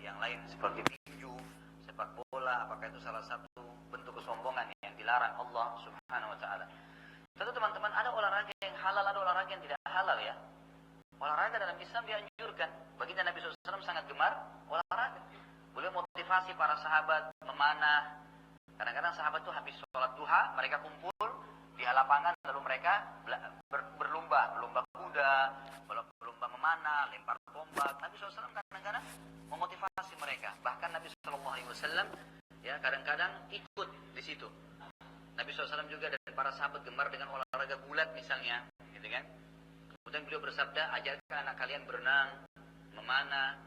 yang lain seperti tinju, sepak bola, apakah itu salah satu bentuk kesombongan yang dilarang Allah Subhanahu wa taala? Tentu teman-teman, ada olahraga yang halal, ada olahraga yang tidak halal ya. Olahraga dalam Islam dianjurkan. Baginda Nabi SAW sangat gemar olahraga. Beliau motivasi para sahabat memanah. Kadang-kadang sahabat itu habis sholat duha, mereka kumpul di lapangan, lalu mereka berlomba kuda, berlomba memanah, lempar tombak. Nabi SAW kadang-kadang memotivasi mereka. Bahkan Nabi SAW ya kadang-kadang ikut di situ. Nabi SAW juga dan para sahabat gemar dengan olahraga gulat misalnya, gitu kan? Kemudian beliau bersabda, ajarkan anak kalian berenang, memanah,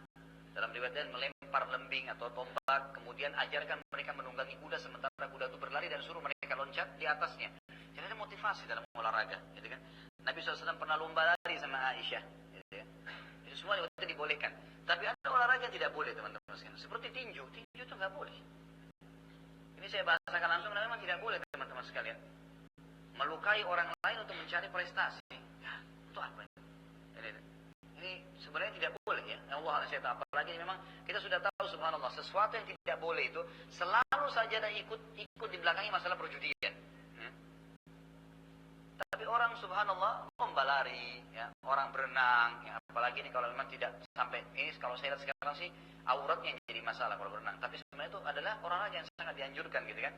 dalam riwayat lain melempar lembing atau tombak. Kemudian ajarkan mereka menunggangi kuda sementara kuda itu berlari dan suruh mereka loncat di atasnya. Jadi ada motivasi dalam olahraga, gitu kan? Nabi SAW pernah lomba lari sama Aisyah, gitu ya. Itu semua itu dibolehkan. Tapi ada olahraga yang tidak boleh teman-teman sekalian. Seperti tinju itu nggak boleh. Ini saya bahasakan langsung, memang tidak boleh teman-teman sekalian. Melukai orang lain untuk mencari prestasi. Ya, itu apa ini? Ini sebenarnya tidak boleh ya. Allah saya tahu, apalagi memang kita sudah tahu subhanallah, sesuatu yang tidak boleh itu selalu saja ada ikut di belakangnya masalah perjudian. Tapi orang subhanallah lomba lari, ya, orang berenang, ya, apalagi ini kalau memang tidak sampai ini, kalau saya lihat sekarang sih auratnya yang jadi masalah kalau berenang. Tapi sebenarnya itu adalah olahraga yang sangat dianjurkan, gitu kan?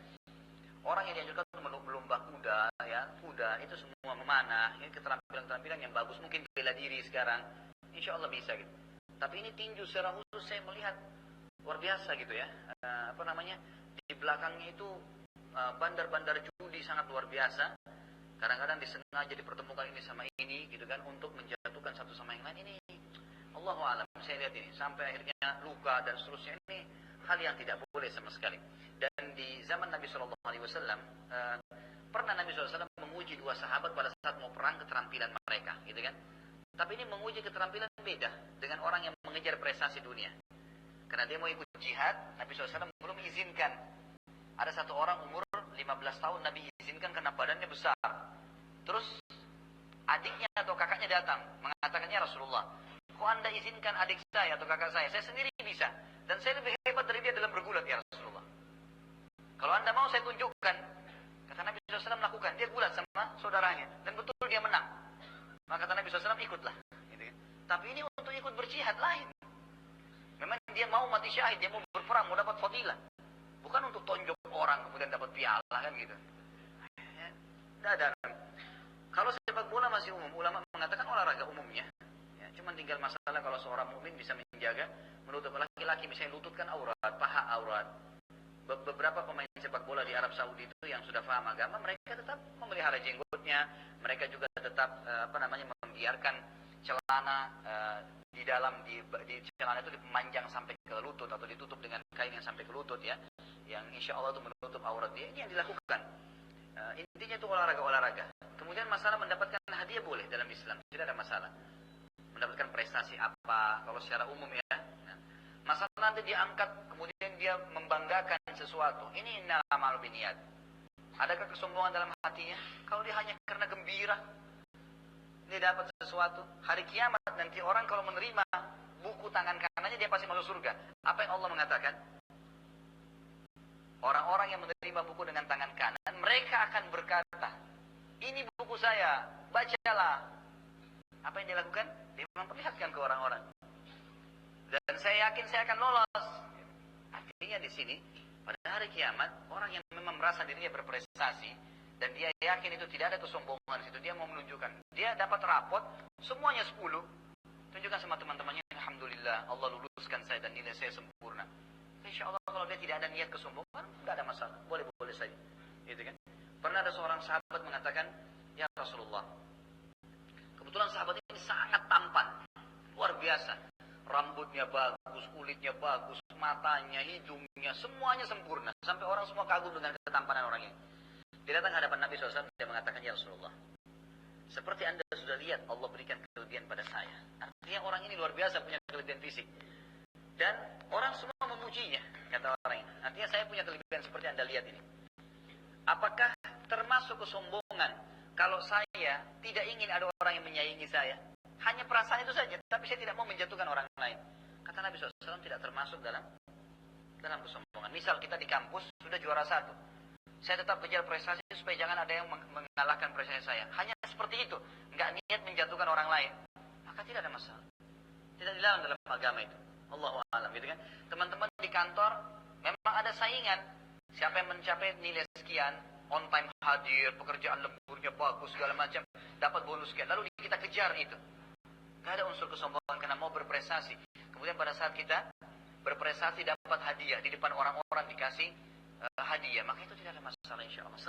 Orang yang dianjurkan untuk melomba kuda, ya, kuda itu semua memanah, ini keterampilan-keterampilan yang bagus, mungkin bela diri sekarang, insya Allah bisa gitu. Tapi ini tinju secara khusus saya melihat luar biasa gitu ya, di belakangnya itu bandar-bandar judi sangat luar biasa. Kadang-kadang disengaja dipertemukan ini sama ini, gitu kan, untuk menjatuhkan satu sama yang lain. Ini Allahu a'lam, saya lihat ini sampai akhirnya luka dan seterusnya. Ini hal yang tidak boleh sama sekali. Dan di zaman Nabi SAW pernah Nabi SAW menguji dua sahabat pada saat mau perang keterampilan mereka, gitu kan. Tapi ini menguji keterampilan beda dengan orang yang mengejar prestasi dunia. Karena dia mau ikut jihad, Nabi SAW belum izinkan. Ada satu orang umur 15 tahun Nabi izinkan karena badannya besar. Terus adiknya atau kakaknya datang mengatakannya, Rasulullah, kok anda izinkan adik saya atau kakak saya sendiri bisa. Dan saya lebih hebat dari dia dalam bergulat ya Rasulullah. Kalau anda mau saya tunjukkan. Kata Nabi SAW melakukan, dia gulat sama saudaranya. Dan betul dia menang. Maka kata Nabi SAW ikutlah. Gitu. Tapi ini untuk ikut berjihad lain. Memang dia mau mati syahid, dia mau berperang, mau dapat fadilah. Bukan untuk tonjok orang kemudian dapat piala kan gitu. Ya, tidak ada. Kalau sepak bola masih umum, ulama mengatakan olahraga umumnya. Ya, cuma tinggal masalah kalau seorang mukmin bisa menjaga, menutup laki-laki misalnya lutut kan aurat, paha aurat. Beberapa pemain sepak bola di Arab Saudi itu yang sudah paham agama, mereka tetap memelihara jenggotnya, mereka juga tetap membiarkan celana di dalam di celana itu dipanjang sampai ke lutut atau ditutup dengan kain yang sampai ke lutut ya, yang insya Allah itu menutup aurat dia. Ini yang dilakukan. Intinya itu olahraga. Kemudian masalah mendapatkan hadiah boleh dalam Islam, tidak ada masalah. Mendapatkan prestasi apa kalau secara umum ya. Masalah nanti diangkat kemudian dia membanggakan sesuatu. Ini innamal a'malu binniyat. Adakah kesombongan dalam hatinya? Kalau dia hanya karena gembira dia dapat sesuatu, hari kiamat nanti orang kalau menerima buku tangan kanannya dia pasti masuk surga. Apa yang Allah mengatakan? Orang-orang yang menerima buku dengan tangan kanan, mereka akan berkata, ini buku saya, bacalah. Apa yang dilakukan? Dia memperlihatkan ke orang-orang. Dan saya yakin saya akan lolos. Artinya di sini, pada hari kiamat, orang yang memang merasa dirinya berprestasi, dan dia yakin itu tidak ada kesombongan di situ, dia mau menunjukkan. Dia dapat rapot, semuanya 10. Tunjukkan sama teman-temannya, alhamdulillah, Allah luluskan saya dan nilai saya sempurna. Insya Allah kalau dia tidak ada niat kesombongan, tidak ada masalah, boleh-boleh saja. Gitu kan? Pernah ada seorang sahabat mengatakan, ya Rasulullah, kebetulan sahabat ini sangat tampan, luar biasa. Rambutnya bagus, kulitnya bagus, matanya, hidungnya, semuanya sempurna. Sampai orang semua kagum dengan ketampanan orang ini. Dia datang ke hadapan Nabi SAW, dia mengatakan, ya Rasulullah, seperti anda sudah lihat, Allah berikan kelebihan pada saya. Artinya orang ini luar biasa punya kelebihan fisik. Dan orang semua memujinya, kata orang ini. Artinya saya punya kelebihan seperti anda lihat ini. Apakah termasuk kesombongan kalau saya tidak ingin ada orang yang menyaingi saya? Hanya perasaan itu saja, tapi saya tidak mau menjatuhkan orang lain. Kata Kata Nabi SAW tidak termasuk dalam kesombongan. Misal kita di kampus sudah juara 1, saya tetap kejar prestasi supaya jangan ada yang mengalahkan prestasi saya. Hanya seperti itu, nggak niat menjatuhkan orang lain, maka tidak ada masalah. Tidak dilarang dalam agama itu. Allahu a'lam, gitu kan? Teman-teman di kantor memang ada saingan. Siapa yang mencapai nilai sekian, on time hadir, pekerjaan lemburnya bagus segala macam, dapat bonus sekian, lalu kita kejar itu. Gak ada unsur kesombongan karena mau berprestasi. Kemudian pada saat kita berprestasi dapat hadiah di depan orang-orang dikasih hadiah, maka itu tidak ada masalah, insya Allah.